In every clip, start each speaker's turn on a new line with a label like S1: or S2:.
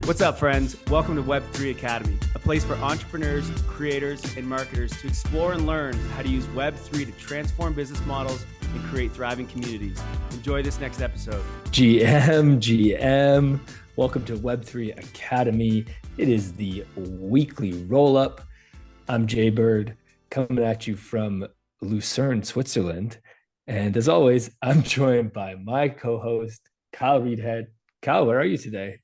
S1: What's up, friends? Welcome to Web3 Academy, a place for entrepreneurs, creators, and marketers to explore and learn how to use Web3 to transform business models and create thriving communities. Enjoy this next episode. GM, welcome to Web3 Academy. It is the weekly roll-up. I'm Jay Bird, coming at you from Lucerne, Switzerland. And as always, I'm joined by my co-host, Kyle Reedhead. Kyle, where are you today?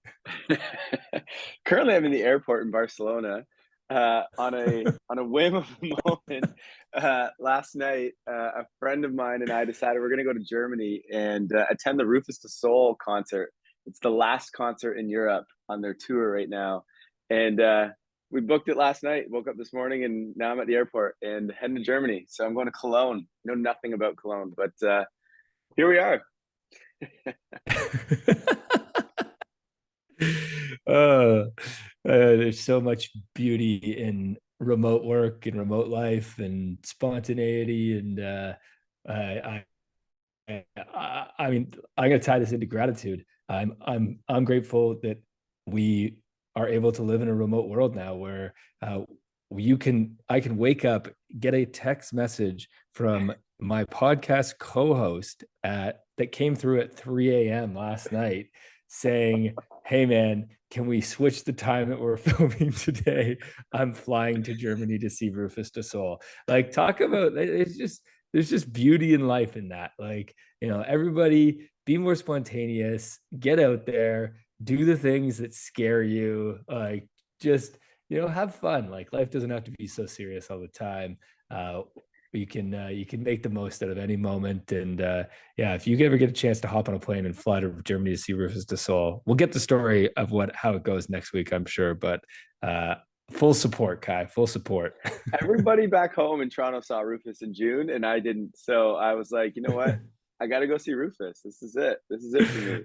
S2: Currently, I'm in the airport in Barcelona. On a whim of the moment, last night, a friend of mine and I decided we're going to go to Germany and attend the Rufus Du Sol concert. It's the last concert in Europe on their tour right now, and we booked it last night. Woke up this morning, and now I'm at the airport and heading to Germany. So I'm going to Cologne. Know nothing about Cologne, but here we are.
S1: There's so much beauty in remote work and remote life and spontaneity, and I mean, I'm gonna tie this into gratitude. I'm grateful that we are able to live in a remote world now, where I can wake up, get a text message from my podcast co-host that came through at 3 a.m. last night saying, "Hey man, can we switch the time that we're filming today? I'm flying to Germany to see Rufus Du Sol." Like, talk about, there's just beauty in life in that. Like, everybody be more spontaneous, get out there, do the things that scare you. Like, just, have fun. Like, life doesn't have to be so serious all the time. You can make the most out of any moment. And yeah, if you ever get a chance to hop on a plane and fly to Germany to see Rufus Du Sol, we'll get the story of how it goes next week, I'm sure. But full support, Kai, full support.
S2: Everybody back home in Toronto saw Rufus in June, and I didn't. So I was like, you know what? I got to go see Rufus. This is it. This is it for me.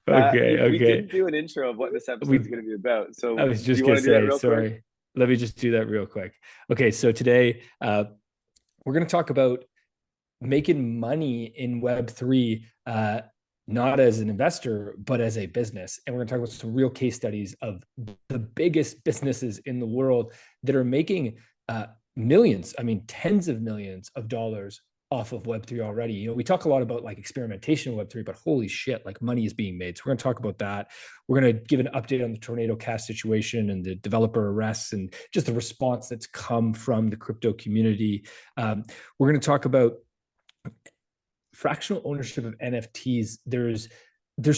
S2: We didn't do an intro of what this episode is going to be about. So
S1: I was
S2: do
S1: just
S2: you
S1: going
S2: want
S1: to
S2: to do that
S1: say,
S2: real
S1: sorry.
S2: quick?
S1: Let me just do that real quick. Okay, so today we're going to talk about making money in Web3, not as an investor, but as a business. And we're going to talk about some real case studies of the biggest businesses in the world that are making millions, I mean, tens of millions of dollars off of Web3 already. We talk a lot about like experimentation in Web3, but holy shit, like money is being made. So we're going to talk about that. We're going to give an update on the Tornado Cash situation and the developer arrests and just the response that's come from the crypto community. We're going to talk about fractional ownership of NFTs. There's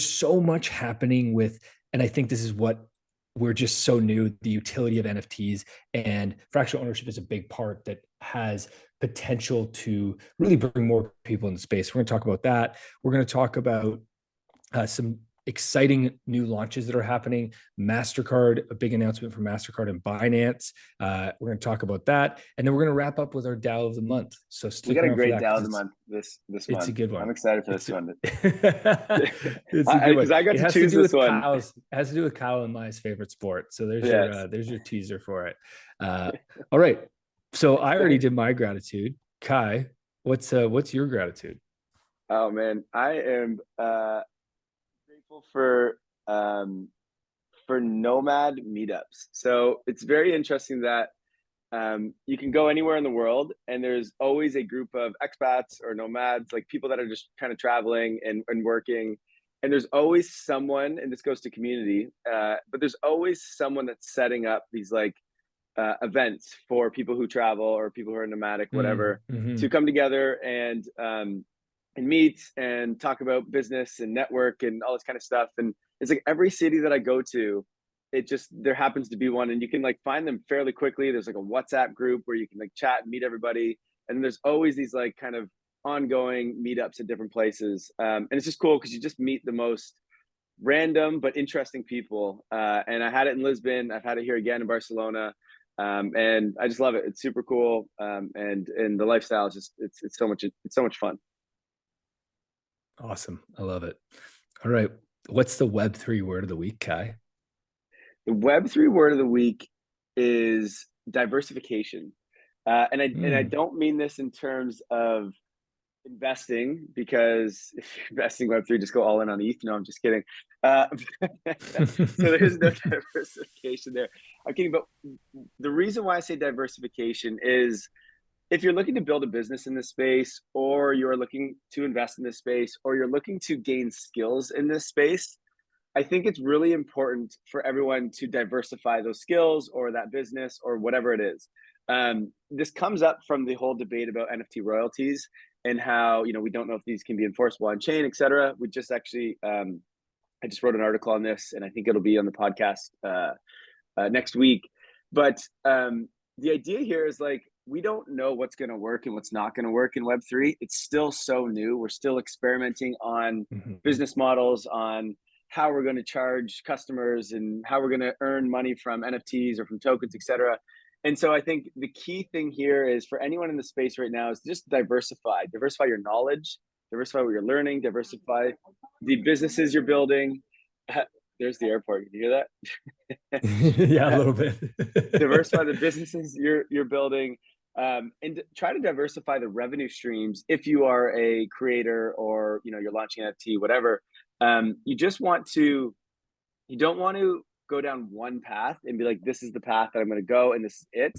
S1: so much happening with, and I think this is what we're just so new, the utility of NFTs, and fractional ownership is a big part that has potential to really bring more people in the space. We're going to talk about that. We're going to talk about some exciting new launches that are happening. Mastercard, a big announcement from Mastercard and Binance. We're going to talk about that, and then we're going to wrap up with our DAO of the month. So
S2: We got a great DAO of the month this month.
S1: It's a good one.
S2: I'm excited for this one.
S1: It's a good one.
S2: Because I got
S1: it
S2: to
S1: has
S2: choose
S1: to do
S2: this
S1: with
S2: one.
S1: Kyle's, it has to do with Kyle and my favorite sport. So there's your teaser for it. All right. So I already did my gratitude. Kai, what's your gratitude?
S2: Oh man, I am grateful for nomad meetups. So it's very interesting that you can go anywhere in the world, and there's always a group of expats or nomads, like people that are just kind of traveling and working. And there's always someone, and this goes to community, but there's always someone that's setting up these like events for people who travel or people who are nomadic, whatever, to come together and meet and talk about business and network and all this kind of stuff. And it's like every city that I go to, there happens to be one, and you can like find them fairly quickly. There's like a WhatsApp group where you can like chat and meet everybody. And there's always these like kind of ongoing meetups at different places. And it's just cool because you just meet the most random but interesting people. And I had it in Lisbon. I've had it here again in Barcelona. And I just love it. It's super cool. And the lifestyle is just, it's so much fun.
S1: Awesome. I love it. All right. What's the Web3 word of the week, Kai?
S2: The Web3 word of the week is diversification. And I don't mean this in terms of investing, because if you're investing Web3, just go all in on ETH. No, I'm just kidding. Uh, so there's no diversification there. I'm kidding, but the reason why I say diversification is if you're looking to build a business in this space, or you're looking to invest in this space, or you're looking to gain skills in this space, I think it's really important for everyone to diversify those skills or that business or whatever it is. This comes up from the whole debate about NFT royalties and how, we don't know if these can be enforceable on chain, et cetera. We just actually, I just wrote an article on this, and I think it'll be on the podcast next week. But the idea here is like, we don't know what's going to work and what's not going to work in Web3. It's still so new. We're still experimenting on business models, on how we're going to charge customers and how we're going to earn money from NFTs or from tokens, et cetera. And so I think the key thing here is for anyone in the space right now is just diversify your knowledge, diversify what you're learning, diversify the businesses you're building. There's the airport. Can you hear that?
S1: Yeah, a little bit.
S2: Diversify the businesses you're building, and try to diversify the revenue streams. If you are a creator or you're launching NFT, whatever, you don't want to go down one path and be like, this is the path that I'm going to go and this is it,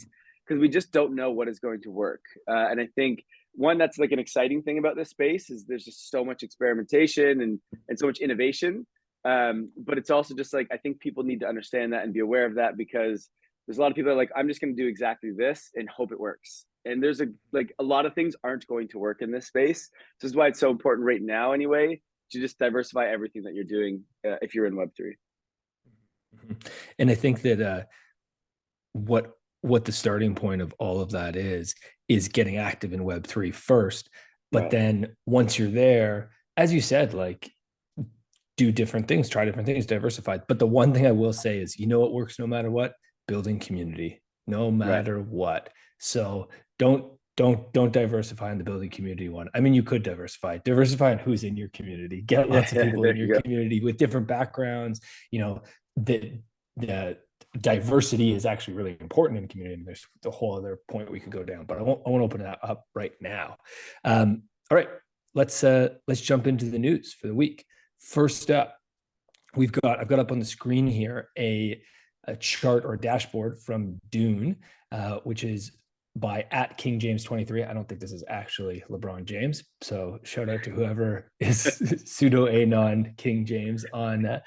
S2: because we just don't know what is going to work. And I think that's like an exciting thing about this space is there's just so much experimentation and so much innovation. But it's also just like, I think people need to understand that and be aware of that, because there's a lot of people that are like, I'm just going to do exactly this and hope it works. And there's a lot of things aren't going to work in this space. This is why it's so important right now anyway, to just diversify everything that you're doing if you're in Web3.
S1: And I think that what the starting point of all of that is getting active in Web3 first. But then once you're there, as you said, like, do different things, try different things, diversify. But the one thing I will say is, what works no matter what? Building community, no matter what. So don't diversify in the building community one. I mean, you could diversify on who's in your community. Get lots of people in your community with different backgrounds. The diversity is actually really important in the community. And there's the whole other point we could go down, but I won't open that up right now. All right, let's jump into the news for the week. First up, I've got up on the screen here a chart or dashboard from Dune, which is by @KingJames23. I don't think this is actually LeBron James, so shout out to whoever is pseudo anon King James on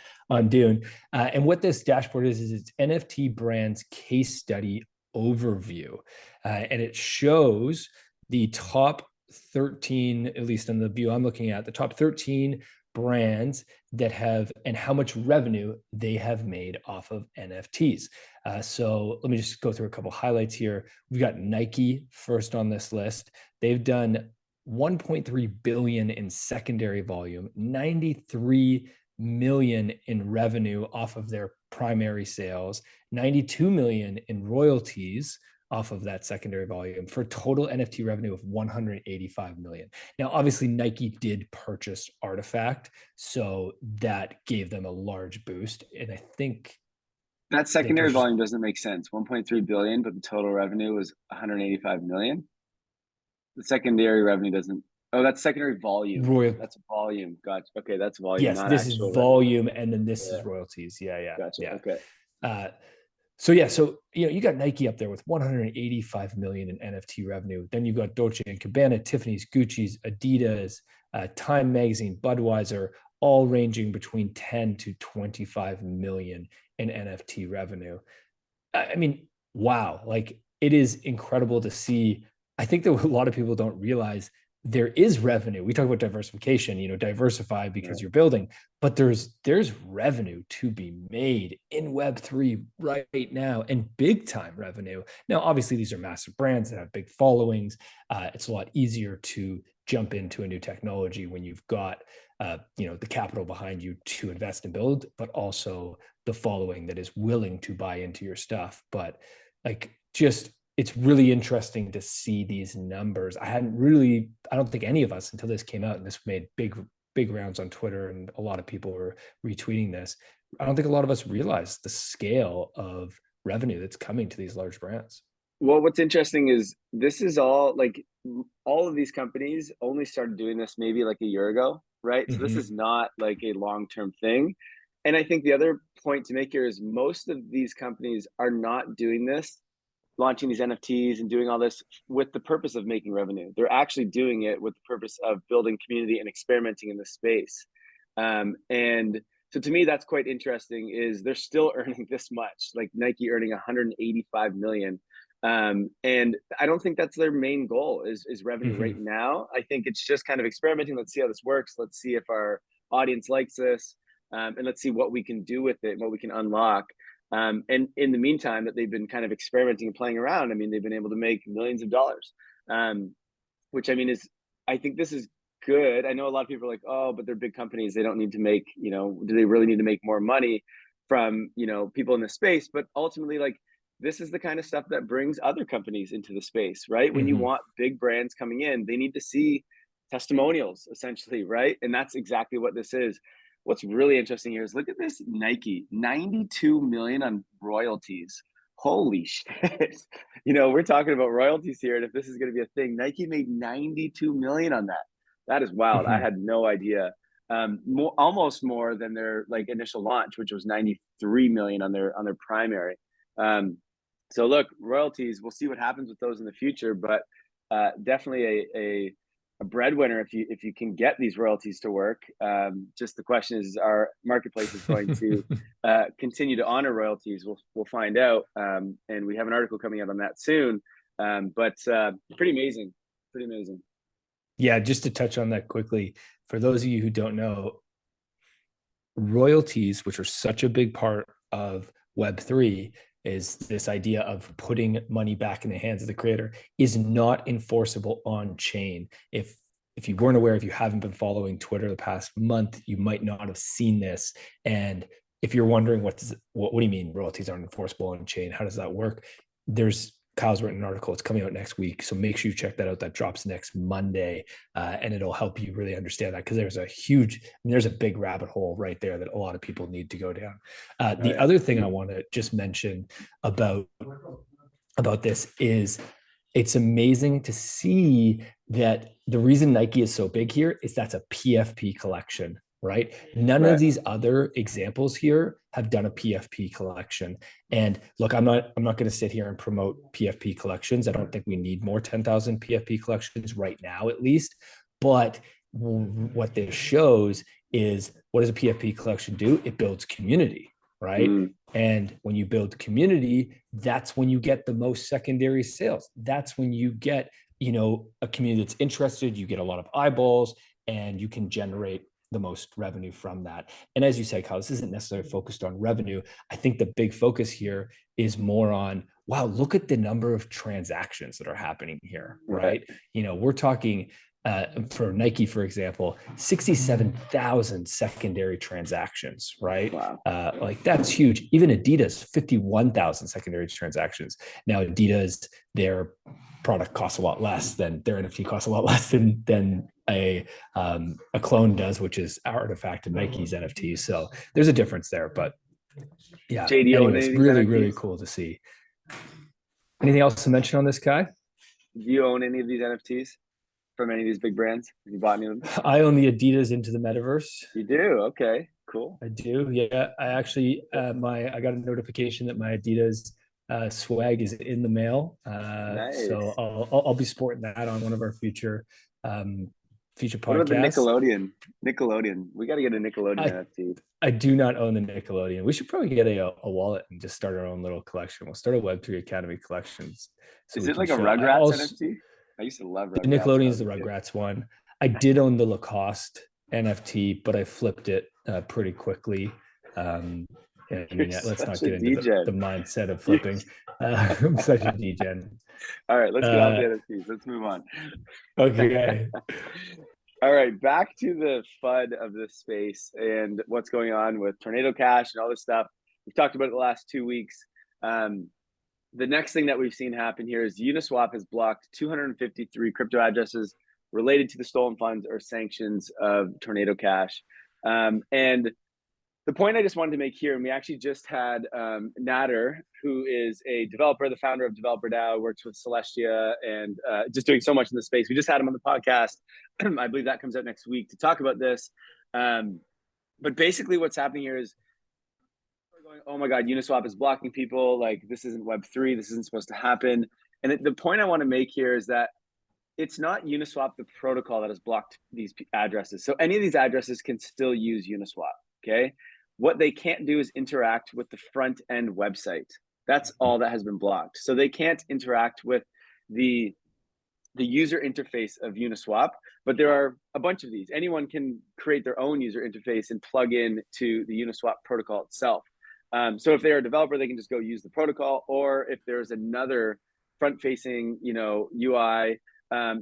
S1: Dune. And what this dashboard is it's NFT brands case study overview, and it shows the top 13, at least in the view I'm looking at, the top 13 brands that have and how much revenue they have made off of NFTs. So let me just go through a couple highlights here. We've got Nike first on this list. They've done 1.3 billion in secondary volume, 93 million in revenue off of their primary sales, 92 million in royalties off of that secondary volume, for total NFT revenue of 185 million. Now, obviously, Nike did purchase Artifact, so that gave them a large boost. And I think
S2: that secondary volume doesn't make sense. 1.3 billion, but the total revenue was 185 million. The secondary revenue doesn't. Oh, that's secondary volume. That's volume. Gotcha. Okay, that's volume.
S1: Yes, this is volume, and then this is royalties. Yeah.
S2: Gotcha.
S1: Yeah.
S2: Okay.
S1: So you got Nike up there with 185 million in NFT revenue. Then you've got Dolce and Gabbana, Tiffany's, Gucci's, Adidas, Time Magazine, Budweiser, all ranging between 10 to 25 million in NFT revenue. I mean, wow! Like, it is incredible to see. I think that a lot of people don't realize there is revenue. We talk about diversification, diversify because you're building, but there's revenue to be made in Web3 right now, and big time revenue. Now, obviously, these are massive brands that have big followings. It's a lot easier to jump into a new technology when you've got, the capital behind you to invest and build, but also the following that is willing to buy into your stuff. But it's really interesting to see these numbers. I don't think any of us, until this came out and this made big rounds on Twitter and a lot of people were retweeting this, I don't think a lot of us realized the scale of revenue that's coming to these large brands.
S2: Well, what's interesting is this is all like all of these companies only started doing this maybe like a year ago, right? So this
S1: Hmm.
S2: is not like a long-term thing. And I think the other point to make here is most of these companies are not doing this, launching these NFTs and doing all this with the purpose of making revenue. They're actually doing it with the purpose of building community and experimenting in this space. And so to me, that's quite interesting. Is they're still earning this much, like Nike earning 185 million. And I don't think that's their main goal is revenue right
S1: Hmm.
S2: now. I think it's just kind of experimenting. Let's see how this works. Let's see if our audience likes this, and let's see what we can do with it and what we can unlock. And in the meantime, that they've been kind of experimenting and playing around. I mean, they've been able to make millions of dollars, which I mean is I think this is good. I know a lot of people are like, oh, but they're big companies. They don't need to make, do they really need to make more money from, people in the space? But ultimately, like, this is the kind of stuff that brings other companies into the space, right? When you
S1: Hmm.
S2: want big brands coming in, they need to see testimonials essentially, right? And that's exactly what this is. What's really interesting here is look at this Nike, 92 million on royalties. Holy shit. We're talking about royalties here, and if this is going to be a thing, Nike made 92 million on that. That is wild. I
S1: Hmm.
S2: had no idea. Almost more than their like initial launch, which was 93 million on their primary. So look, royalties. We'll see what happens with those in the future, but definitely a breadwinner if you can get these royalties to work. Just the question is, our marketplace is going to continue to honor royalties? We'll find out, and we have an article coming out on that soon. But pretty amazing, pretty amazing.
S1: Yeah, just to touch on that quickly, for those of you who don't know, royalties, which are such a big part of Web3, is this idea of putting money back in the hands of the creator, is not enforceable on chain. If you weren't aware, if you haven't been following Twitter the past month, you might not have seen this. And if you're wondering what do you mean royalties aren't enforceable on chain? How does that work? There's Kyle's written an article. It's coming out next week, so make sure you check that out. That drops next Monday, and it'll help you really understand that, because there's a big rabbit hole right there that a lot of people need to go down.
S2: Oh
S1: The
S2: yeah.
S1: other thing I want to just mention about this is it's amazing to see that the reason Nike is so big here is that's a PFP collection, right? None of
S2: Right.
S1: these other examples here have done a PFP collection. And look, I'm not going to sit here and promote PFP collections. I don't think we need more 10,000 PFP collections right now, at least. But what this shows is, what does a PFP collection do? It builds community, right?
S2: Mm.
S1: And when you build community, that's when you get the most secondary sales. That's when you get, a community that's interested, you get a lot of eyeballs, and you can generate the most revenue from that. And as you said, Kyle, this isn't necessarily focused on revenue. I think the big focus here is more on, wow, look at the number of transactions that are happening here,
S2: Right.
S1: right? We're talking for Nike, for example, 67,000 secondary transactions, right?
S2: Wow.
S1: Like that's huge. Even Adidas, 51,000 secondary transactions. Now, Adidas, their product costs a lot less than their NFT costs a lot less than a clone does, which is Artifact and Nike's NFTs. So there's a difference there, but yeah.
S2: Jay, do you own any
S1: Anyways,
S2: of these
S1: really, really
S2: NFTs?
S1: cool to see. Anything else to mention on this guy?
S2: Do you own any of these NFTs from any of these big brands? Have you bought any of them?
S1: I own the Adidas Into the Metaverse.
S2: You do? Okay, cool.
S1: I do. Yeah, I actually I got a notification that my Adidas swag is in the mail. So
S2: Nice.
S1: I'll be sporting that on one of our um, future
S2: What about the
S1: podcasts.
S2: Nickelodeon? Nickelodeon. We got to get a Nickelodeon
S1: I
S2: NFT.
S1: I do not own the Nickelodeon. We should probably get a wallet and just start our own little collection. We'll start a Web3 Academy collections so
S2: Is
S1: we
S2: it
S1: can
S2: like a
S1: show. I
S2: Rugrats
S1: also
S2: NFT? I used to love
S1: The
S2: Rugrats when
S1: Nickelodeon
S2: I
S1: is
S2: was
S1: the
S2: a kid.
S1: Rugrats one. I did own the Lacoste NFT, but I flipped it pretty quickly. Um, I
S2: You're
S1: mean, let's not
S2: such a
S1: get into the
S2: degen.
S1: mindset of
S2: You're...
S1: flipping. I'm such a degen.
S2: All right, let's get off the
S1: Uh,
S2: NFTs. Let's move on.
S1: okay.
S2: All right, back to the FUD of this space and what's going on with Tornado Cash and all this stuff. We've talked about it the last 2 weeks. Um, the next thing that we've seen happen here is Uniswap has blocked 253 crypto addresses related to the stolen funds or sanctions of Tornado Cash. And the point I just wanted to make here, and we actually just had Nader, who is a developer, the founder of Developer DAO, works with Celestia, and just doing so much in the space. We just had him on the podcast. I believe that comes out next week to talk about this. But basically what's happening here is we're going, oh my God, Uniswap is blocking people. Like, this isn't Web3. This isn't supposed to happen. And the point I want to make here is that it's not Uniswap, the protocol, that has blocked these addresses. So any of these addresses can still use Uniswap, okay? What they can't do is interact with the front end website. That's all that has been blocked. So they can't interact with the user interface of Uniswap, but there are a bunch of these. Anyone can create their own user interface and plug in to the Uniswap protocol itself. So if they're a developer, they can just go use the protocol, or if there's another front-facing, UI,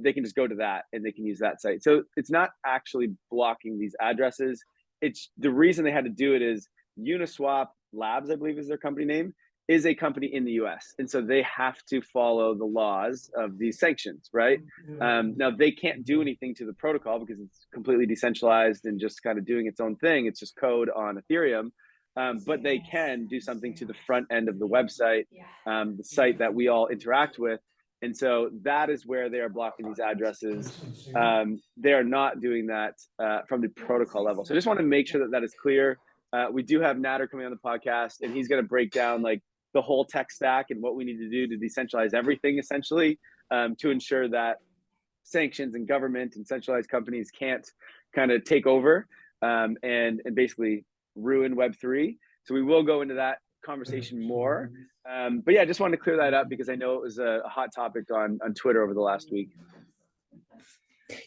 S2: they can just go to that and they can use that site. So it's not actually blocking these addresses. It's the reason they had to do it is Uniswap Labs, I believe is their company name, is a company in the US. And so they have to follow the laws of these sanctions, right? Now, they can't do anything to the protocol because it's completely decentralized and just kind of doing its own thing. It's just code on Ethereum. But they can do something to the front end of the website, the site that we all interact with. And so that is where they are blocking these addresses. They are not doing that from the protocol level. So I just want to make sure that that is clear. We do have Nader coming on the podcast, and he's going to break down like the whole tech stack and what we need to do to decentralize everything, essentially, to ensure that sanctions and government and centralized companies can't kind of take over and basically ruin Web3. So we will go into that conversation more. But yeah, I just wanted to clear that up because I know it was a hot topic on Twitter over the last week.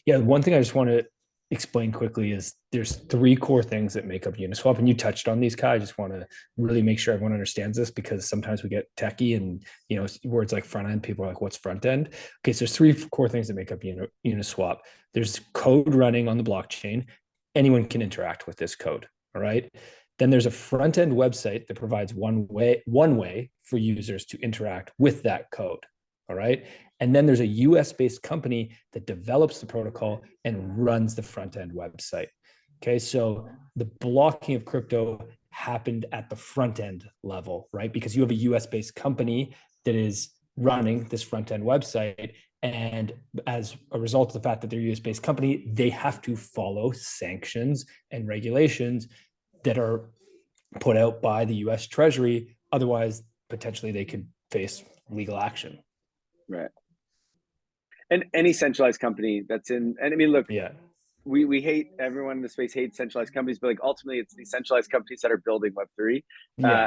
S1: Yeah, one thing I just want to explain quickly is there's three core things that make up Uniswap, and you touched on these, Kai. I just want to really make sure everyone understands this because sometimes we get techie and words like front end, people are like, what's front end? Okay, so there's three core things that make up Uniswap. There's code running on the blockchain. Anyone can interact with this code. All right. Then there's a front end website that provides one way for users to interact with that code. All right. And then there's a US based company that develops the protocol and runs the front end website. Okay. So the blocking of crypto happened at the front end level, right? Because you have a US based company that is running this front end website. And as a result of the fact that they're a US-based company, they have to follow sanctions and regulations that are put out by the US Treasury. Otherwise, potentially they could face legal action.
S2: Right. And any centralized company that's in, and I mean, look,
S1: yeah,
S2: we hate, everyone in the space hates centralized companies, but like ultimately it's the centralized companies that are building Web3.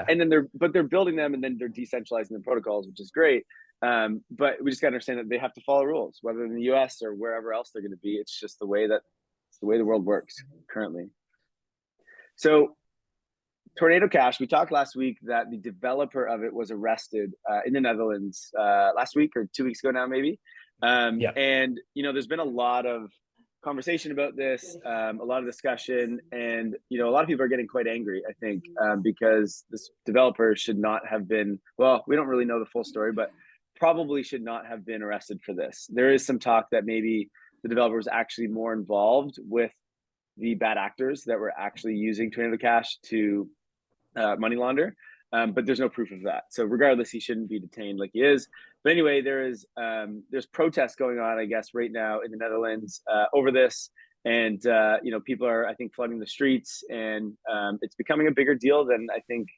S2: And then they're building them and then they're decentralizing the protocols, which is great. But we just got to understand that they have to follow rules, whether in the US or wherever else they're going to be. It's just the way the world works currently. So Tornado Cash, we talked last week that the developer of it was arrested in the Netherlands last week or 2 weeks ago now, maybe. And, there's been a lot of conversation about this, a lot of discussion, and, a lot of people are getting quite angry, I think, because this developer should not have been, well, we don't really know the full story, but probably should not have been arrested for this. There is some talk that maybe the developer was actually more involved with the bad actors that were actually using Tornado Cash to money launder, but there's no proof of that. So regardless, he shouldn't be detained like he is. But anyway, there's protests going on, I guess, right now in the Netherlands over this, and people are, I think, flooding the streets, and it's becoming a bigger deal than I think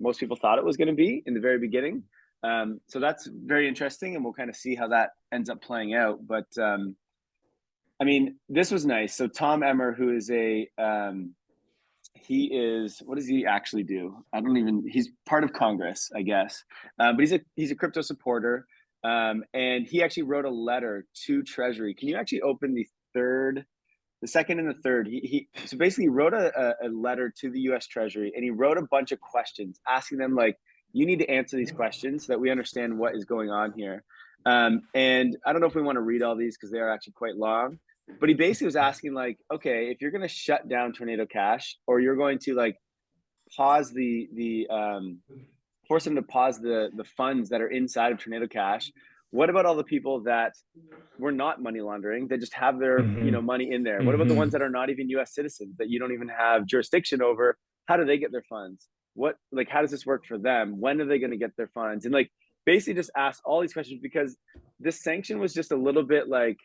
S2: most people thought it was going to be in the very beginning. So that's very interesting, and we'll kind of see how that ends up playing out. But I mean, this was nice. So Tom Emmer, who is what does he actually do? He's part of Congress, I guess. But he's a crypto supporter. And he actually wrote a letter to Treasury. Can you actually open the second and the third? He so basically wrote a letter to the US Treasury, and he wrote a bunch of questions asking them, like, you need to answer these questions so that we understand what is going on here. And I don't know if we want to read all these because they are actually quite long. But he basically was asking, like, okay, if you're going to shut down Tornado Cash, or you're going to like pause force them to pause the funds that are inside of Tornado Cash, what about all the people that were not money laundering, that just have their money in there? What about the ones that are not even US citizens, that you don't even have jurisdiction over, how do they get their funds? What, like, how does this work for them? When are they going to get their funds? And like basically just ask all these questions, because this sanction was just a little bit like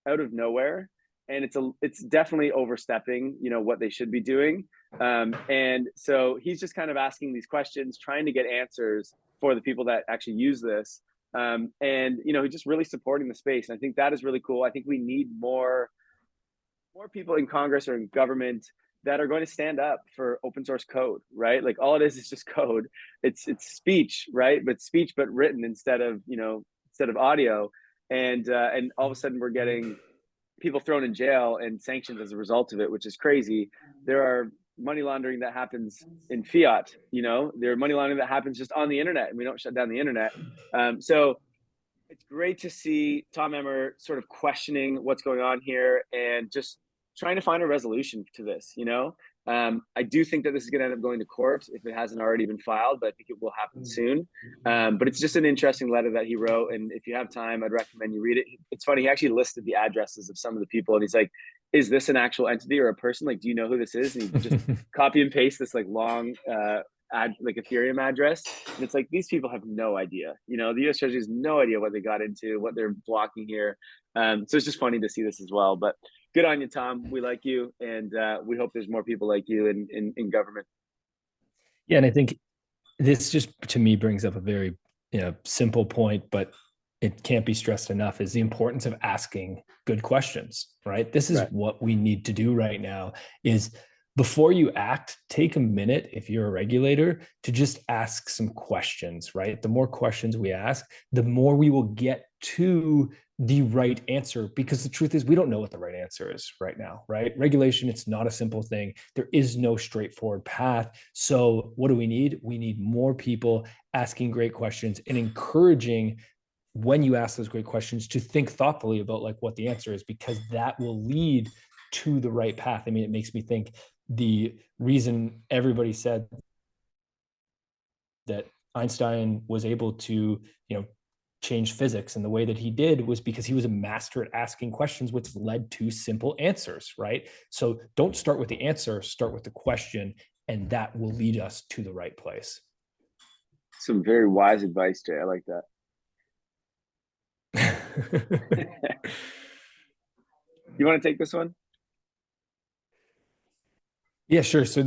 S2: out of nowhere, and it's definitely overstepping, you know, what they should be doing. And so he's just kind of asking these questions, trying to get answers for the people that actually use this. And you know, just really supporting the space. And I think that is really cool. I think we need more people in Congress or in government that are going to stand up for open source code, right? Like all it is just code. It's speech, right? But speech, but written instead of, you know, instead of audio. And all of a sudden we're getting people thrown in jail and sanctions as a result of it, which is crazy. There are money laundering that happens in fiat, you know, there are money laundering that happens just on the internet, and we don't shut down the internet. So it's great to see Tom Emmer sort of questioning what's going on here and just trying to find a resolution to this, you know. I do think that this is going to end up going to court if it hasn't already been filed, but I think it will happen soon. But it's just an interesting letter that he wrote, and if you have time, I'd recommend you read it. It's funny, he actually listed the addresses of some of the people, and he's like, is this an actual entity or a person? Like, do you know who this is? And he just copy and paste this like long like Ethereum address. And it's like, these people have no idea, you know, the US Treasury has no idea what they got into, what they're blocking here. So it's just funny to see this as well. But good on you, Tom. We like you, and we hope there's more people like you in government.
S1: Yeah, and I think this just to me brings up a very, you know, simple point, but it can't be stressed enough, is the importance of asking good questions, right? This is what we need to do right now, is before you act, take a minute, if you're a regulator, to just ask some questions, right? The more questions we ask, the more we will get to the right answer, because the truth is we don't know what the right answer is right now, right? Regulation, it's not a simple thing. There is no straightforward path. So what do we need? We need more people asking great questions and encouraging, when you ask those great questions, to think thoughtfully about like what the answer is, because that will lead to the right path. I mean, it makes me think the reason everybody said that Einstein was able to, you know, change physics in the way that he did was because he was a master at asking questions, which led to simple answers, right? So don't start with the answer, start with the question, and that will lead us to the right place.
S2: Some very wise advice, Jay. I like that. You want to take this one?
S1: Yeah, sure. So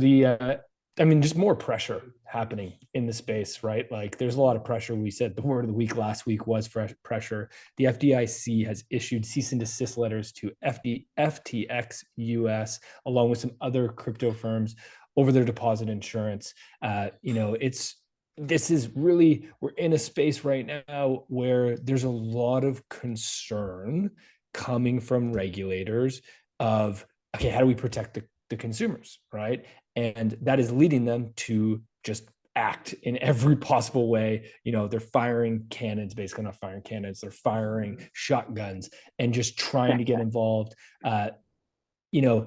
S1: I mean, just more pressure happening in the space, right? Like there's a lot of pressure. We said the word of the week last week was pressure. The FDIC has issued cease and desist letters to FTX US, along with some other crypto firms, over their deposit insurance. You know, this is really, we're in a space right now where there's a lot of concern coming from regulators of, okay, how do we protect the consumers, right? And that is leading them to just act in every possible way. You know, they're firing cannons, basically not firing cannons, they're firing shotguns and just trying to get involved. You know,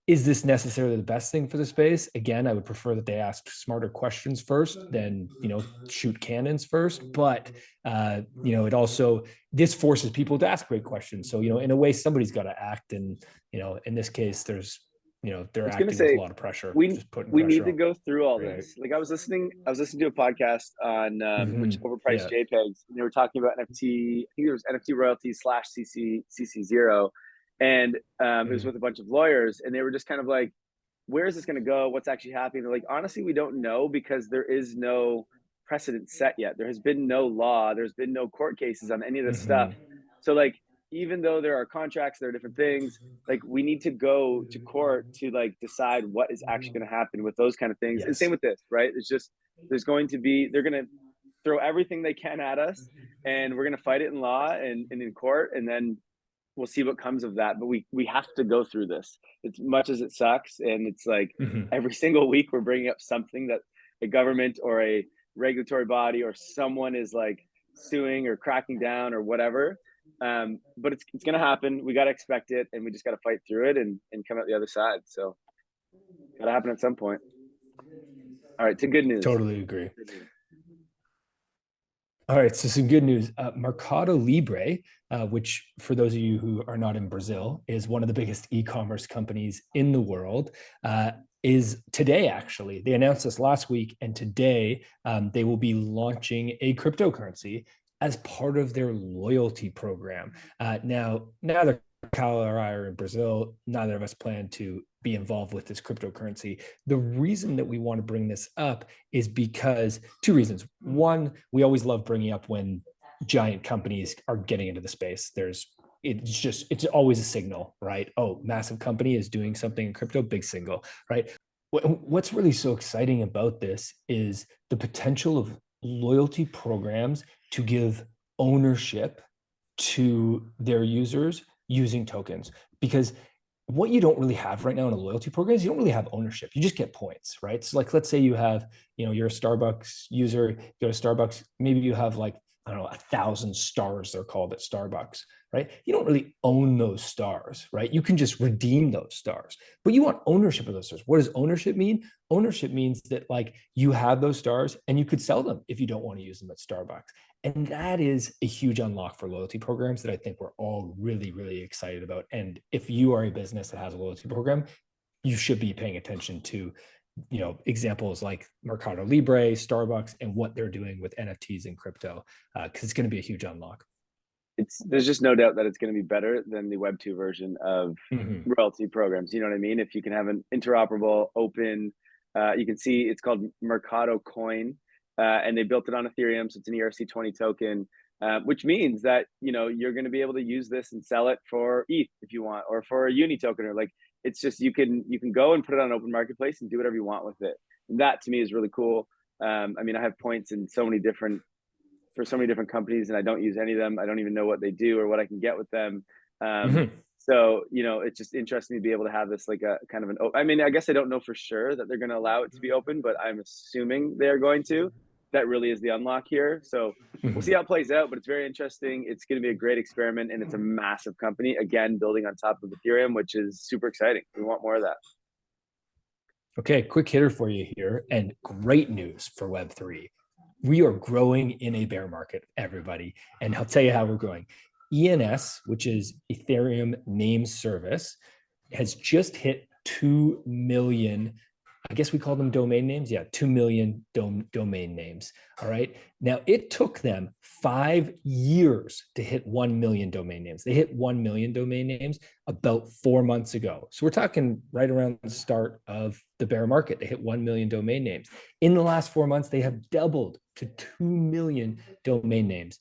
S1: is this necessarily the best thing for the space? Again, I would prefer that they ask smarter questions first than, you know, shoot cannons first. But, you know, it also, this forces people to ask great questions. So, you know, in a way, somebody's got to act. And, you know, in this case, there's, you know, they're acting with a lot of pressure.
S2: We need to go through all this. Like I was listening to a podcast on which overpriced JPEGs, and they were talking about NFT. I think it was NFT royalties / CC0, and it was with a bunch of lawyers, and they were just kind of like, where is this going to go? What's actually happening? They're like, honestly, we don't know, because there is no precedent set yet. There has been no law. There's been no court cases on any of this stuff. So like, even though there are contracts, there are different things, like we need to go to court to like decide what is actually going to happen with those kind of things. And same with this, right? It's just, they're going to throw everything they can at us, and we're going to fight it in law and in court, and then we'll see what comes of that. But we have to go through this, as much as it sucks. And it's like every single week we're bringing up something that a government or a regulatory body or someone is like suing or cracking down or whatever. But it's going to happen. We got to expect it, and we just got to fight through it and come out the other side. So got to happen at some point. All right, to good news.
S1: Totally agree. All right, so some good news. MarcadoLibre, which for those of you who are not in Brazil, is one of the biggest e-commerce companies in the world, is today. Actually, they announced this last week, and today they will be launching a cryptocurrency as part of their loyalty program. Now, neither Kyle or I are in Brazil. Neither of us plan to be involved with this cryptocurrency. The reason that we want to bring this up is because two reasons. One, we always love bringing up when giant companies are getting into the space. It's always a signal, right? Oh, massive company is doing something in crypto, big signal, right? What's really so exciting about this is the potential of loyalty programs to give ownership to their users using tokens. Because what you don't really have right now in a loyalty program is you don't really have ownership. You just get points, right? So like, let's say you have, you're a Starbucks user, you go to Starbucks, maybe you have like, I don't know, 1,000 stars, they're called at Starbucks, right? You don't really own those stars, right? You can just redeem those stars, but you want ownership of those stars. What does ownership mean? Ownership means that like you have those stars and you could sell them if you don't want to use them at Starbucks. And that is a huge unlock for loyalty programs that I think we're all really, really excited about. And if you are a business that has a loyalty program, you should be paying attention to, examples like MarcadoLibre, Starbucks, and what they're doing with NFTs and crypto, because it's going to be a huge unlock.
S2: There's just no doubt that it's going to be better than the Web2 version of royalty programs. You know what I mean? If you can have an interoperable, open, you can see it's called Mercado Coin, and they built it on Ethereum, so it's an ERC20 token, which means that you're going to be able to use this and sell it for ETH if you want, or for a Uni token, or like it's just you can go and put it on an open marketplace and do whatever you want with it. And that to me is really cool. I mean, I have points in so many different companies, and I don't use any of them. I don't even know what they do or what I can get with them. So, it's just interesting to be able to have this like a kind of I mean, I guess I don't know for sure that they're going to allow it to be open, but I'm assuming they're going to. That really is the unlock here. So we'll see how it plays out, but it's very interesting. It's going to be a great experiment, and it's a massive company, again, building on top of Ethereum, which is super exciting. We want more of that.
S1: Okay, quick hitter for you here, and great news for Web3. We are growing in a bear market, everybody. And I'll tell you how we're growing. ENS, which is Ethereum Name Service, has just hit 2 million, I guess we call them domain names. Yeah, 2 million domain names. All right. Now, it took them 5 years to hit 1 million domain names. They hit 1 million domain names about 4 months ago. So we're talking right around the start of the bear market. They hit 1 million domain names. In the last 4 months, they have doubled to 2 million domain names.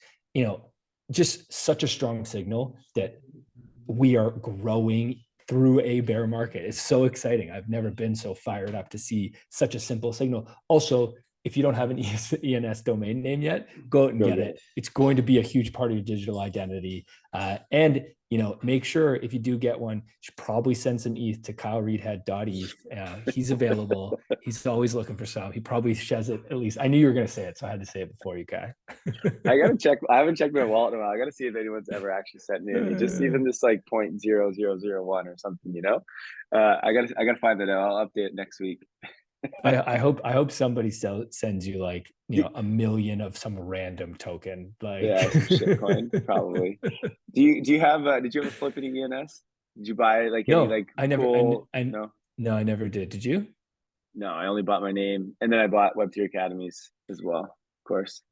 S1: Just such a strong signal that we are growing through a bear market. It's so exciting. I've never been so fired up to see such a simple signal. Also, if you don't have an ENS domain name yet, go out and get it. It's going to be a huge part of your digital identity. And make sure if you do get one, you should probably send some ETH to kylereedhead.eth. He's available. He's always looking for some. He probably shares it at least. I knew you were going to say it, so I had to say it before you, Kai.
S2: I got to check. I haven't checked my wallet in a while. I got to see if anyone's ever actually sent me any, just even this like 0.0001 or something, I got to find that out. I'll update it next week.
S1: I hope somebody sends you like a million of some random token, like
S2: some shitcoin probably. Do you have did you ever flip any ENS? Did you buy like any like
S1: I never
S2: cool,
S1: no, I never did. Did you?
S2: No, I only bought my name, and then I bought Web3 Academies as well, of course.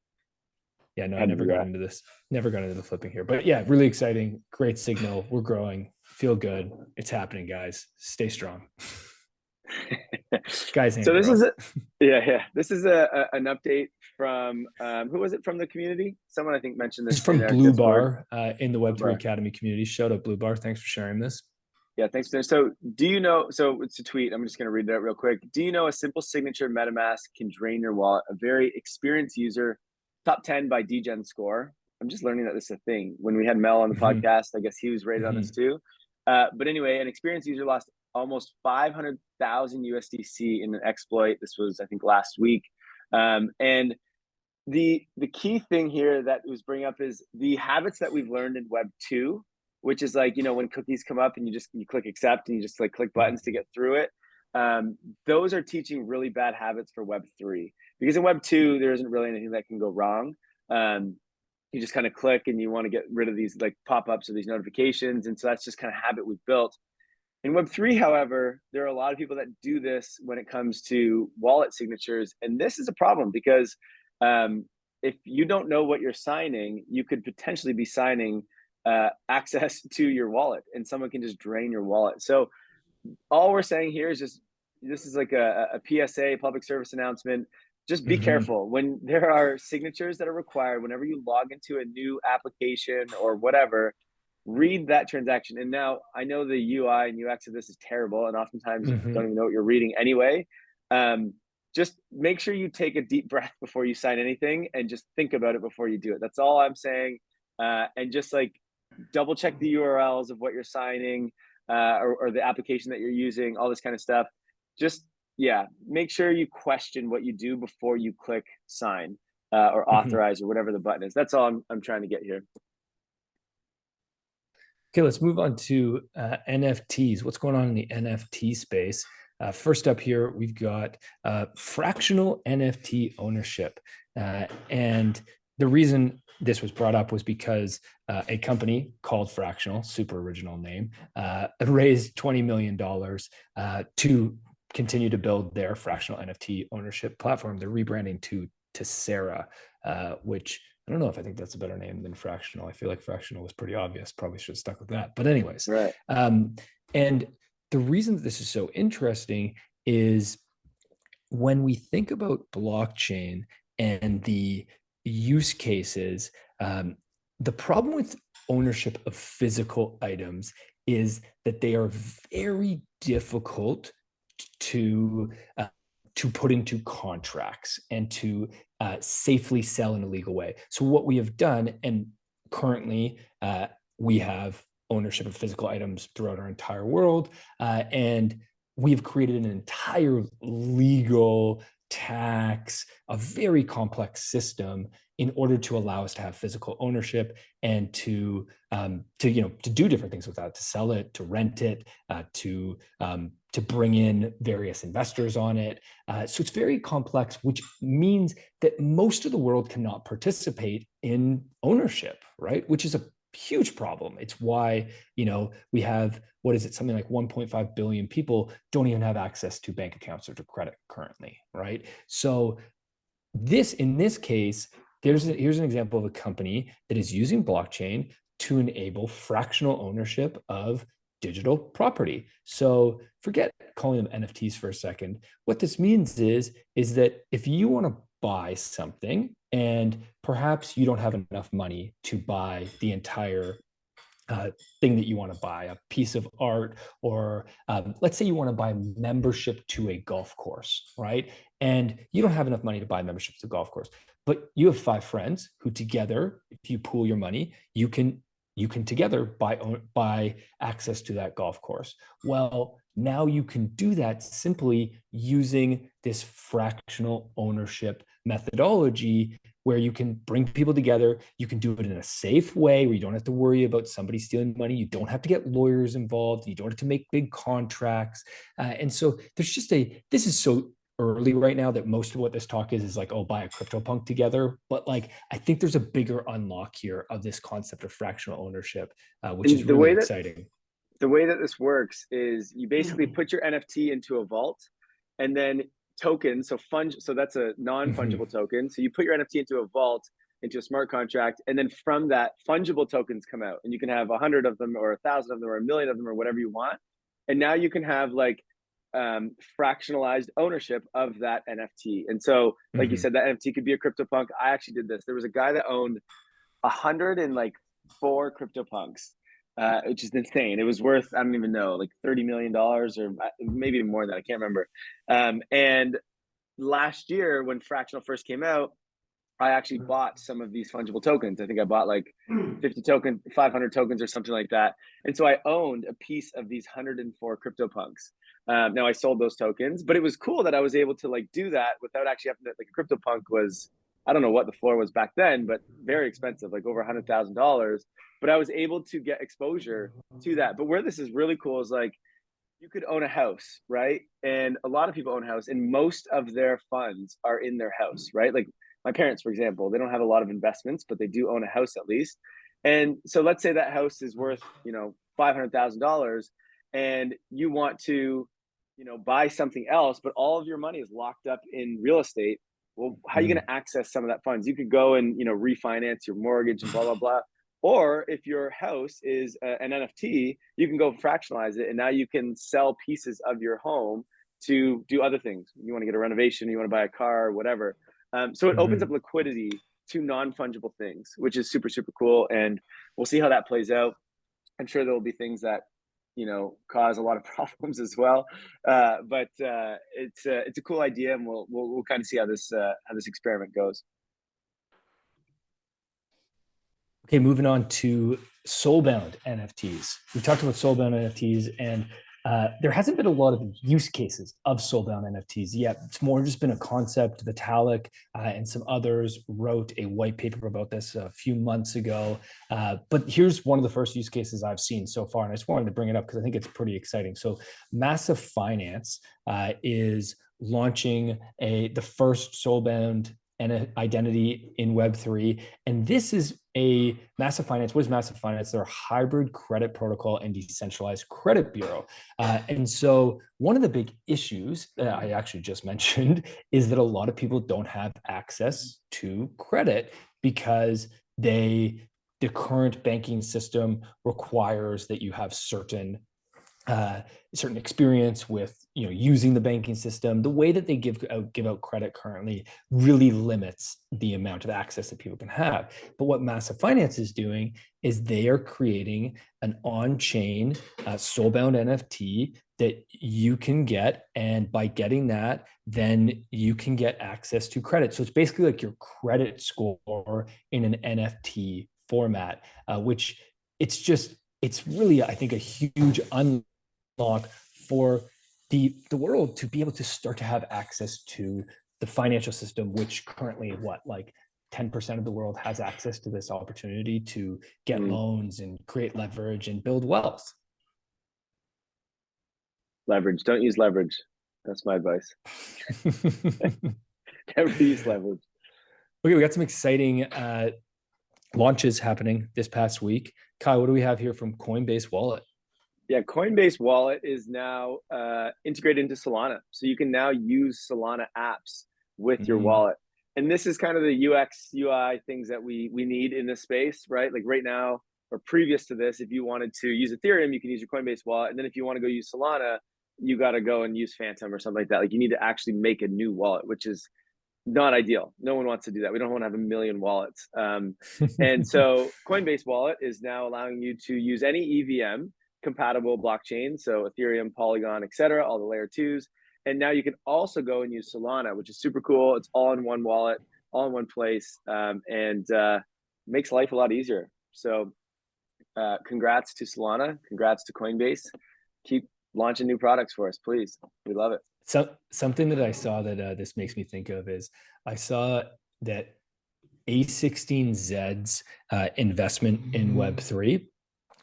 S1: Yeah, no, I never got into this. Never got into the flipping here, but yeah, really exciting. Great signal. We're growing. Feel good. It's happening, guys. Stay strong. Guys,
S2: so this is this is an update from who was it from the community? Someone I think mentioned this.
S1: It's from Blue Bar in the Web3 Academy community. Shout out Blue Bar. Thanks for sharing this.
S2: Yeah, thanks. So do you know, so it's a tweet. I'm just going to read it out real quick. Do you know a simple signature MetaMask can drain your wallet? A very experienced user, top 10 by DGen score. I'm just learning that this is a thing. When we had Mel on the podcast, I guess he was rated on this too. But anyway, an experienced user lost almost 500,000 USDC in an exploit. This was, I think, last week. And the key thing here that was bringing up is the habits that we've learned in Web 2, which is like, when cookies come up and you click accept and you just like click buttons to get through it. Those are teaching really bad habits for Web 3, because in Web 2, there isn't really anything that can go wrong. You just kind of click and you want to get rid of these like pop-ups or these notifications. And so that's just kind of habit we've built. In Web3, however, there are a lot of people that do this when it comes to wallet signatures. And this is a problem because if you don't know what you're signing, you could potentially be signing access to your wallet, and someone can just drain your wallet. So all we're saying here is just, this is like a PSA, public service announcement. Just be careful when there are signatures that are required whenever you log into a new application or whatever. Read that transaction. And now I know the UI and UX of this is terrible, and oftentimes you don't even know what you're reading anyway. Just make sure you take a deep breath before you sign anything, and just think about it before you do it. That's all I'm saying. And just like double check the URLs of what you're signing, or the application that you're using, all this kind of stuff. Just, yeah, make sure you question what you do before you click sign or authorize or whatever the button is. That's all I'm trying to get here.
S1: Okay, let's move on to NFTs. What's going on in the NFT space? First up here, we've got fractional NFT ownership. And the reason this was brought up was because a company called Fractional, super original name, raised $20 million to continue to build their fractional NFT ownership platform. They're rebranding to Sarah, which I don't know if I think that's a better name than Fractional. I feel like Fractional was pretty obvious. Probably should have stuck with that. But anyways,
S2: right.
S1: And the reason that this is so interesting is when we think about blockchain and the use cases, the problem with ownership of physical items is that they are very difficult to put into contracts and to safely sell in a legal way. So what we have done, and currently we have ownership of physical items throughout our entire world, and we've created an entire legal, tax, a very complex system in order to allow us to have physical ownership and to do different things with that, to sell it, to rent it, to bring in various investors on it. So it's very complex, which means that most of the world cannot participate in ownership, right? Which is a huge problem. It's why, we have, what is it, something like 1.5 billion people don't even have access to bank accounts or to credit currently, right? So in this case, here's an example of a company that is using blockchain to enable fractional ownership of digital property. So forget calling them NFTs for a second. What this means is that if you want to buy something and perhaps you don't have enough money to buy the entire thing that you want to buy, a piece of art, or let's say you want to buy membership to a golf course, right? And you don't have enough money to buy membership to a golf course, but you have 5 friends who together, if you pool your money, you can together buy access to that golf course. Well, now you can do that simply using this fractional ownership methodology, where you can bring people together. You can do it in a safe way where you don't have to worry about somebody stealing money. You don't have to get lawyers involved. You don't have to make big contracts. And so this is so early right now that most of what this talk is like, oh, buy a CryptoPunk together. But like, I think there's a bigger unlock here of this concept of fractional ownership, which is really exciting.
S2: The way that this works is you basically put your NFT into a vault, and then tokens, so that's a non-fungible token. So you put your NFT into a vault, into a smart contract, and then from that, fungible tokens come out, and you can have 100 of them or 1,000 of them or 1,000,000 of them or whatever you want. And now you can have like fractionalized ownership of that NFT. And so, like you said, that NFT could be a CryptoPunk. I actually did this. There was a guy that owned 104 CryptoPunks. Which is insane. It was worth, I don't even know, like $30 million or maybe even more than that. I can't remember. And last year when Fractional first came out, I actually bought some of these fungible tokens. I think I bought like 50 tokens, 500 tokens or something like that. And so I owned a piece of these 104 CryptoPunks. Now I sold those tokens, but it was cool that I was able to like do that without actually having to, like, a CryptoPunk was, I don't know what the floor was back then, but very expensive, like over $100,000. But I was able to get exposure to that. But where this is really cool is like, you could own a house, right? And a lot of people own a house, and most of their funds are in their house, right? Like my parents, for example, they don't have a lot of investments, but they do own a house at least. And so let's say that house is worth, $500,000. and you want to, buy something else, but all of your money is locked up in real estate. Well, how are you going to access some of that funds? You could go and, refinance your mortgage and blah, blah, blah. Or if your house is an NFT, you can go fractionalize it. And now you can sell pieces of your home to do other things. You want to get a renovation, you want to buy a car, whatever. So it opens up liquidity to non-fungible things, which is super, super cool. And we'll see how that plays out. I'm sure there will be things that, cause a lot of problems as well. But it's a cool idea, and we'll kind of see how this experiment goes.
S1: Okay, moving on to Soulbound NFTs. We talked about Soulbound NFTs, and there hasn't been a lot of use cases of Soulbound NFTs yet. It's more just been a concept. Vitalik and some others wrote a white paper about this a few months ago. But here's one of the first use cases I've seen so far, and I just wanted to bring it up because I think it's pretty exciting. So Massive Finance is launching the first Soulbound identity in Web3. And this is a Massive Finance. What is Massive Finance? They're a hybrid credit protocol and decentralized credit bureau. And so one of the big issues that I actually just mentioned is that a lot of people don't have access to credit because the current banking system requires that you have certain experience with using the banking system. The way that they give out credit currently really limits the amount of access that people can have. But what Massive Finance is doing is they are creating an on-chain Soulbound NFT that you can get, and by getting that, then you can get access to credit. So it's basically like your credit score in an NFT format, which it's really, I think, a huge unlock for the world to be able to start to have access to the financial system, which currently 10% of the world has access to this opportunity to get loans and create leverage and build wealth.
S2: Leverage. Don't use leverage. That's my advice. Never use leverage.
S1: Okay, we got some exciting launches happening this past week. Kai, what do we have here from Coinbase Wallet?
S2: Yeah, Coinbase Wallet is now integrated into Solana. So you can now use Solana apps with your wallet. And this is kind of the UX, UI things that we need in this space, right? Like right now, or previous to this, if you wanted to use Ethereum, you can use your Coinbase Wallet. And then if you want to go use Solana, you got to go and use Phantom or something like that. Like you need to actually make a new wallet, which is not ideal. No one wants to do that. We don't want to have a million wallets. And so Coinbase Wallet is now allowing you to use any EVM compatible blockchain, so Ethereum, Polygon, etc., all the layer 2s. And now you can also go and use Solana, which is super cool. It's all in one wallet, all in one place, and makes life a lot easier. So congrats to Solana, congrats to Coinbase. Keep launching new products for us, please. We love it.
S1: So something that I saw that this makes me think of is I saw that A16Z's investment in Web3.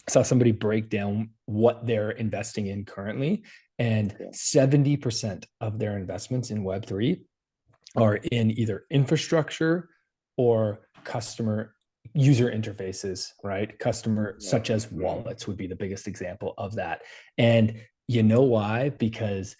S1: I saw somebody break down what they're investing in currently, and 70% of their investments in Web3 are in either infrastructure or customer user interfaces, right? Such as wallets would be the biggest example of that. And you know why? Because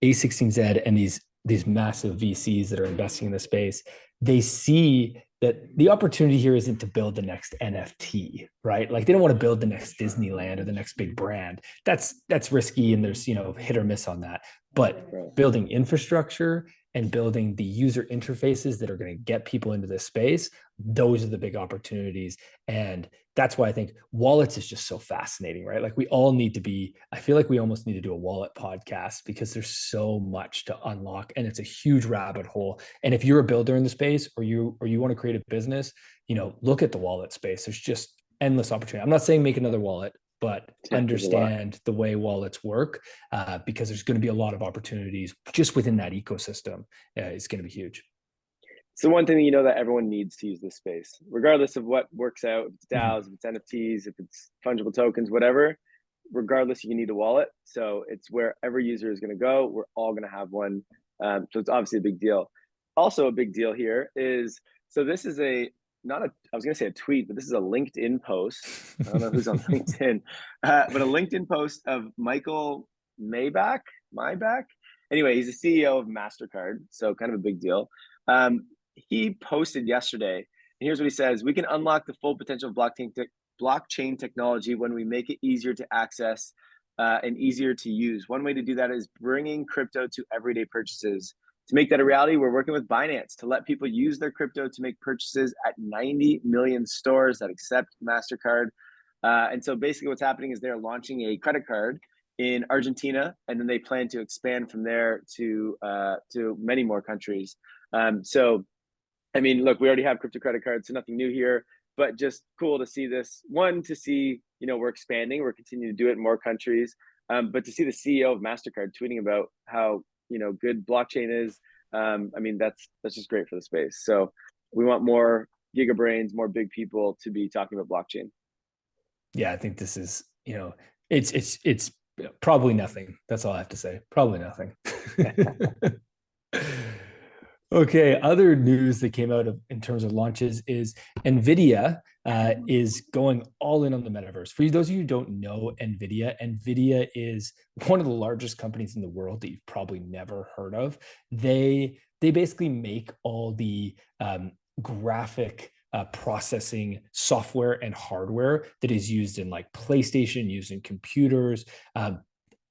S1: A16Z and these massive VCs that are investing in the space, they see that the opportunity here isn't to build the next NFT, right? Like they don't want to build the next Disneyland or the next big brand. That's risky, and there's hit or miss on that. But building infrastructure and building the user interfaces that are going to get people into this space, those are the big opportunities. And that's why I think wallets is just so fascinating, right? Like we all need to be, I feel like we almost need to do a wallet podcast because there's so much to unlock, and it's a huge rabbit hole. And if you're a builder in the space, or you want to create a business, look at the wallet space. There's just endless opportunity. I'm not saying make another wallet, but understand the way wallets work, because there's going to be a lot of opportunities just within that ecosystem. It's going to be huge.
S2: It's the one thing that everyone needs to use this space, regardless of what works out, if it's DAOs, if it's NFTs, if it's fungible tokens, whatever. Regardless, you need a wallet. So it's wherever user is going to go, we're all going to have one. So it's obviously a big deal. Also a big deal here is, so this is a not a, I was going to say a tweet, but this is a LinkedIn post. I don't know who's on LinkedIn, but a LinkedIn post of Michael Maybach. Anyway, he's the CEO of Mastercard, so kind of a big deal. He posted yesterday, and here's what he says: "We can unlock the full potential of blockchain technology when we make it easier to access and easier to use. One way to do that is bringing crypto to everyday purchases. To make that a reality, we're working with Binance to let people use their crypto to make purchases at 90 million stores that accept Mastercard." And so basically what's happening is they're launching a credit card in Argentina, and then they plan to expand from there to many more countries. So, I mean, look, we already have crypto credit cards, so nothing new here, but just cool to see this. One, to see, you know, we're expanding, we're continuing to do it in more countries, but to see the CEO of Mastercard tweeting about how, you know, good blockchain is, I mean, that's just great for the space. So we want more gigabrains, more big people to be talking about blockchain.
S1: Yeah, I think this is, you know, it's probably nothing. That's all I have to say. Probably nothing. Okay, other news that came out in terms of launches is Nvidia is going all in on the metaverse. For those of you who don't know Nvidia is one of the largest companies in the world that you've probably never heard of. They basically make all the graphic processing software and hardware that is used in like PlayStation, used in computers.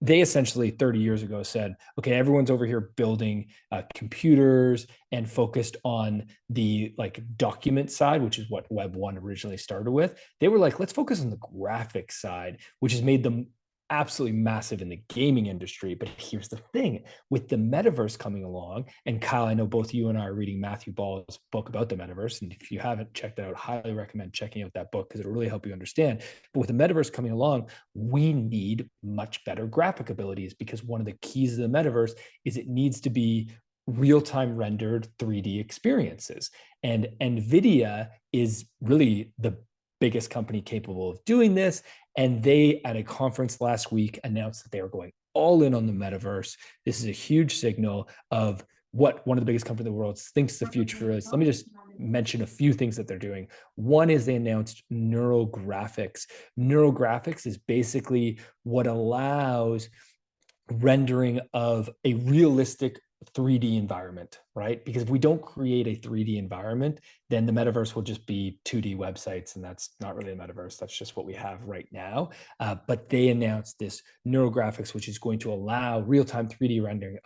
S1: They essentially 30 years ago said, okay, everyone's over here building computers and focused on the like document side, which is what Web1 originally started with. They were like, let's focus on the graphics side, which has made them absolutely massive in the gaming industry. But here's the thing, with the metaverse coming along, and Kyle, I know both you and I are reading Matthew Ball's book about the metaverse, and if you haven't checked it out, highly recommend checking out that book because it'll really help you understand. But with the metaverse coming along, we need much better graphic abilities, because one of the keys of the metaverse is it needs to be real-time rendered 3D experiences. And Nvidia is really the biggest company capable of doing this. And they, at a conference last week, announced that they are going all in on the metaverse. This is a huge signal of what one of the biggest companies in the world thinks the future is. Let me just mention a few things that they're doing. One is they announced neural graphics. Neural graphics is basically what allows rendering of a realistic 3D environment, right? Because if we don't create a 3D environment, then the metaverse will just be 2D websites, and that's not really a metaverse. That's just what we have right now. But they announced this neural graphics, which is going to allow real-time 3D rendering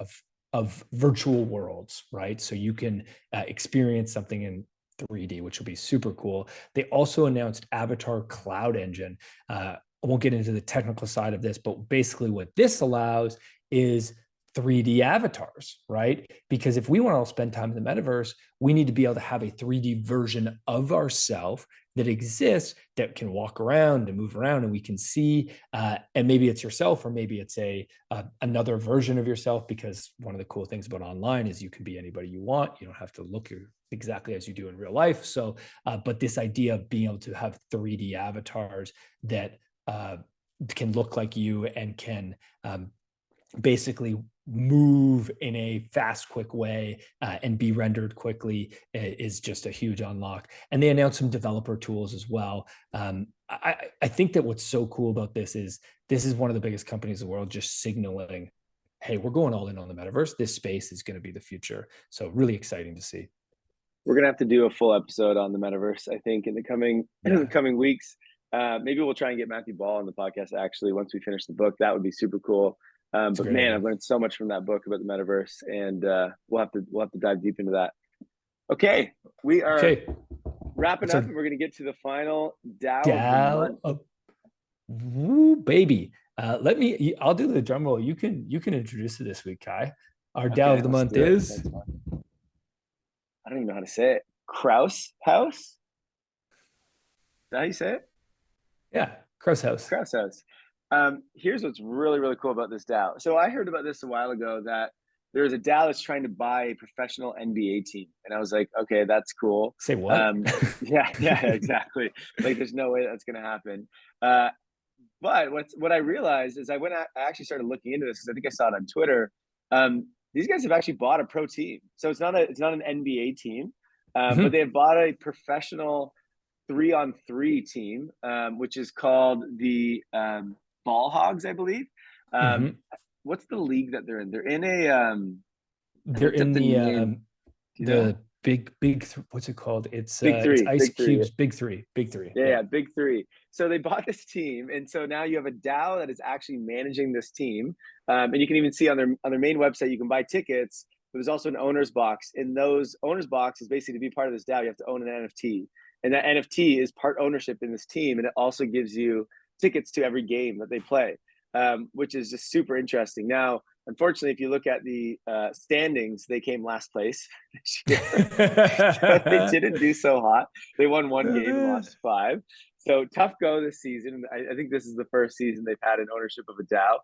S1: of virtual worlds, right? So you can experience something in 3D, which will be super cool. They also announced Avatar Cloud Engine. I won't get into the technical side of this, but basically what this allows is 3D avatars, right? Because if we want to spend time in the metaverse, we need to be able to have a 3D version of ourselves that exists, that can walk around and move around, and we can see, and maybe it's yourself, or maybe it's another version of yourself, because one of the cool things about online is you can be anybody you want. You don't have to look exactly as you do in real life. So, but this idea of being able to have 3D avatars that can look like you and can basically move in a fast, quick way and be rendered quickly is just a huge unlock. And they announced some developer tools as well. I think that what's so cool about this is one of the biggest companies in the world just signaling, hey, we're going all in on the metaverse. This space is going to be the future. So really exciting to see.
S2: We're going to have to do a full episode on the metaverse, I think, in the coming weeks. Maybe we'll try and get Matthew Ball on the podcast, actually, once we finish the book. That would be super cool. But man, idea. I've learned so much from that book about the metaverse, and we'll have to dive deep into that. Okay, we are wrapping up, and we're going to get to the final DAO of the month.
S1: Woo, baby. I'll do the drum roll. You can introduce it this week, Kai. Our DAO of the month is,
S2: I don't even know how to say it. Krause House? Is that how you say it?
S1: Yeah, Krause House.
S2: Krause House. Here's what's really, really cool about this DAO. So I heard about this a while ago, that there's a DAO that's trying to buy a professional NBA team. And I was like, okay, that's cool.
S1: Say what?
S2: Yeah, exactly. Like, there's no way that's going to happen. But what I realized is I actually started looking into this, because I think I saw it on Twitter. These guys have actually bought a pro team. So it's not an NBA team. But they have bought a professional 3-on-3 team, which is called the Ball Hogs, I believe. What's the league that they're in? They're in a I
S1: They're
S2: looked up
S1: in
S2: the name. Do you know?
S1: the what's it called? It's
S2: Big
S1: it's
S2: Three,
S1: Ice
S2: Big Three.
S1: Cube's Big Three.
S2: Yeah,
S1: Yeah.
S2: yeah, Big Three. So they bought this team, and so now you have a DAO that is actually managing this team. And you can even see on their main website, you can buy tickets. There's also an owner's box. In those owner's box is basically to be part of this DAO, you have to own an NFT, and that NFT is part ownership in this team, and it also gives you tickets to every game that they play, which is just super interesting. Now, unfortunately, if you look at the standings, they came last place this year. So they didn't do so hot. They won one game and lost 5. So tough go this season. I think this is the first season they've had an ownership of a DAO.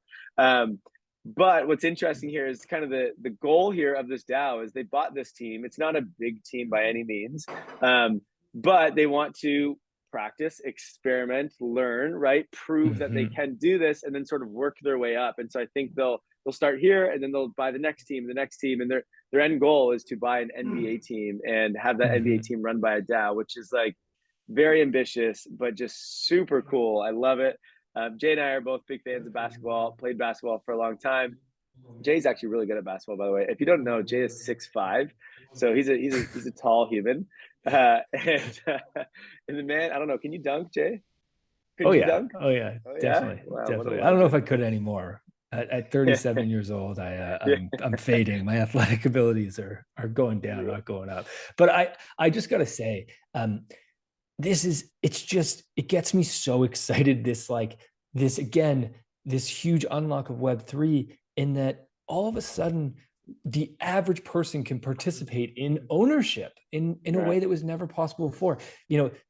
S2: But what's interesting here is kind of the goal here of this DAO is they bought this team. It's not a big team by any means, but they want to practice, experiment, learn, right? Prove that they can do this, and then sort of work their way up. And so I think they'll start here, and then they'll buy the next team, and their end goal is to buy an NBA team and have that NBA team run by a DAO, which is like very ambitious, but just super cool. I love it. Jay and I are both big fans of basketball, played basketball for a long time. Jay's actually really good at basketball, by the way. If you don't know, Jay is 6'5", so he's a tall human. And the man, I don't know, can you dunk, Jay?
S1: Oh
S2: You
S1: yeah.
S2: dunk?
S1: Oh yeah.
S2: Oh, yeah?
S1: Definitely.
S2: Wow,
S1: Definitely. I don't know if I could anymore. At 37 years old, I'm fading. My athletic abilities are going down, not going up. But I just gotta say, it gets me so excited. This huge unlock of Web3, in that all of a sudden the average person can participate in ownership in a way that was never possible before.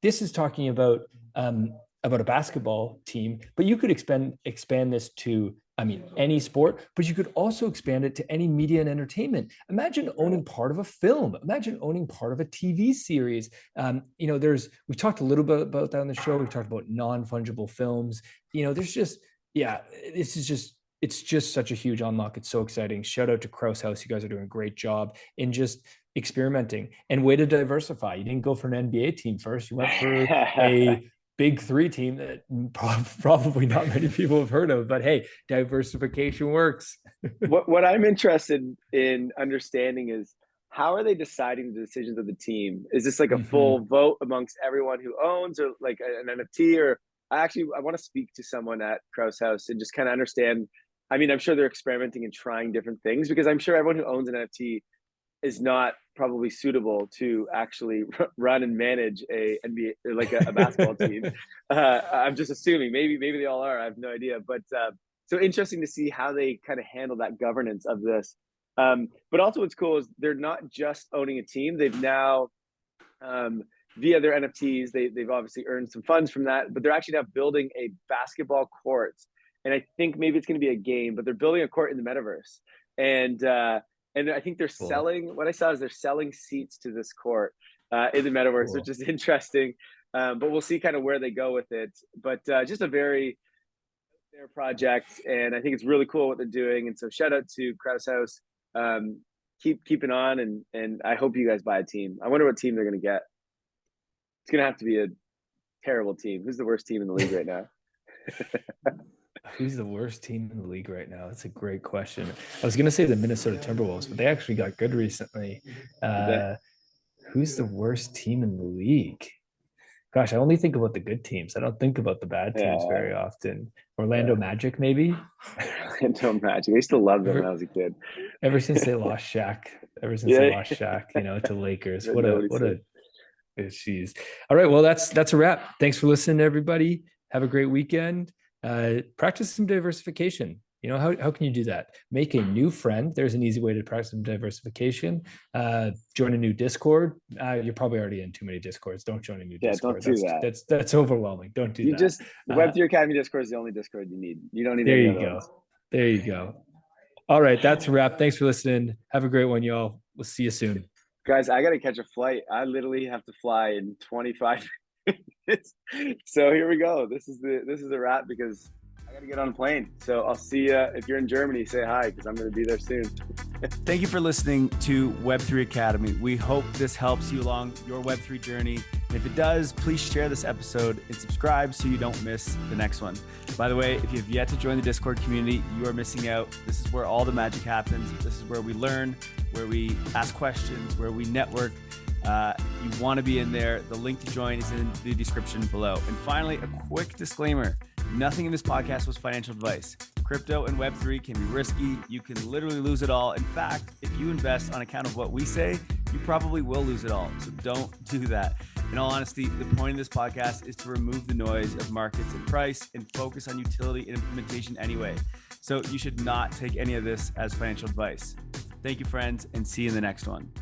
S1: This is talking about a basketball team, but you could expand this to, any sport, but you could also expand it to any media and entertainment. Imagine owning part of a film. Imagine owning part of a TV series. We've talked a little bit about that on the show. We've talked about non-fungible films. It's just such a huge unlock. It's so exciting. Shout out to Krause House. You guys are doing a great job in just experimenting, and way to diversify. You didn't go for an NBA team first. You went for a Big Three team that probably not many people have heard of, but hey, diversification works.
S2: What I'm interested in understanding is, how are they deciding the decisions of the team? Is this like a full vote amongst everyone who owns, or like an NFT? Or I want to speak to someone at Krause House and just kind of understand. I'm sure they're experimenting and trying different things, because I'm sure everyone who owns an NFT is not probably suitable to actually run and manage a NBA, like a basketball team. I'm just assuming. Maybe they all are. I have no idea. But so interesting to see how they kind of handle that governance of this. But also what's cool is they're not just owning a team. They've now, via their NFTs, they've obviously earned some funds from that, but they're actually now building a basketball court. And I think maybe it's going to be a game, but they're building a court in the metaverse. And I think they're selling, what I saw is they're selling seats to this court in the metaverse, which is interesting. But we'll see kind of where they go with it. But just a very fair project. And I think it's really cool what they're doing. And so shout out to Krause House. Keep keeping on. And I hope you guys buy a team. I wonder what team they're going to get. It's going to have to be a terrible team. Who's the worst team in the league right now?
S1: Who's the worst team in the league right now? That's a great question. I was going to say the Minnesota Timberwolves, but they actually got good recently. Who's the worst team in the league? Gosh, I only think about the good teams. I don't think about the bad teams very often. Orlando Magic, maybe?
S2: Orlando Magic. I used to love them when I was a kid.
S1: Ever since they lost Shaq, to Lakers. What a jeez. All right, well, that's a wrap. Thanks for listening, everybody. Have a great weekend. Practice some diversification. How can you do that? Make a new friend. There's an easy way to practice some diversification. Join a new Discord. You're probably already in too many Discords. Don't join a new Discord.
S2: Don't do that.
S1: That's overwhelming. Don't do that.
S2: The Web3 Academy Discord is the only Discord you need. You don't need
S1: there
S2: any
S1: you
S2: other
S1: go.
S2: ones.
S1: There you go. All right, that's a wrap. Thanks for listening. Have a great one, y'all. We'll see you soon.
S2: Guys, I got to catch a flight. I literally have to fly in 25 minutes. So here we go. This is a wrap, because I I got to get on a plane. So I'll see you. If you're in Germany, say hi, because I'm going to be there soon.
S3: Thank you for listening to Web3 Academy. We hope this helps you along your Web3 journey. And if it does, please share this episode and subscribe so you don't miss the next one. By the way, if you have yet to join the Discord community, you are missing out. This is where all the magic happens. This is where we learn, where we ask questions, where we network. You want to be in there. The link to join is in the description below. And finally, a quick disclaimer. Nothing in this podcast was financial advice. Crypto and Web3 can be risky. You can literally lose it all. In fact, if you invest on account of what we say, you probably will lose it all. So don't do that. In all honesty, the point of this podcast is to remove the noise of markets and price and focus on utility and implementation anyway. So you should not take any of this as financial advice. Thank you, friends, and see you in the next one.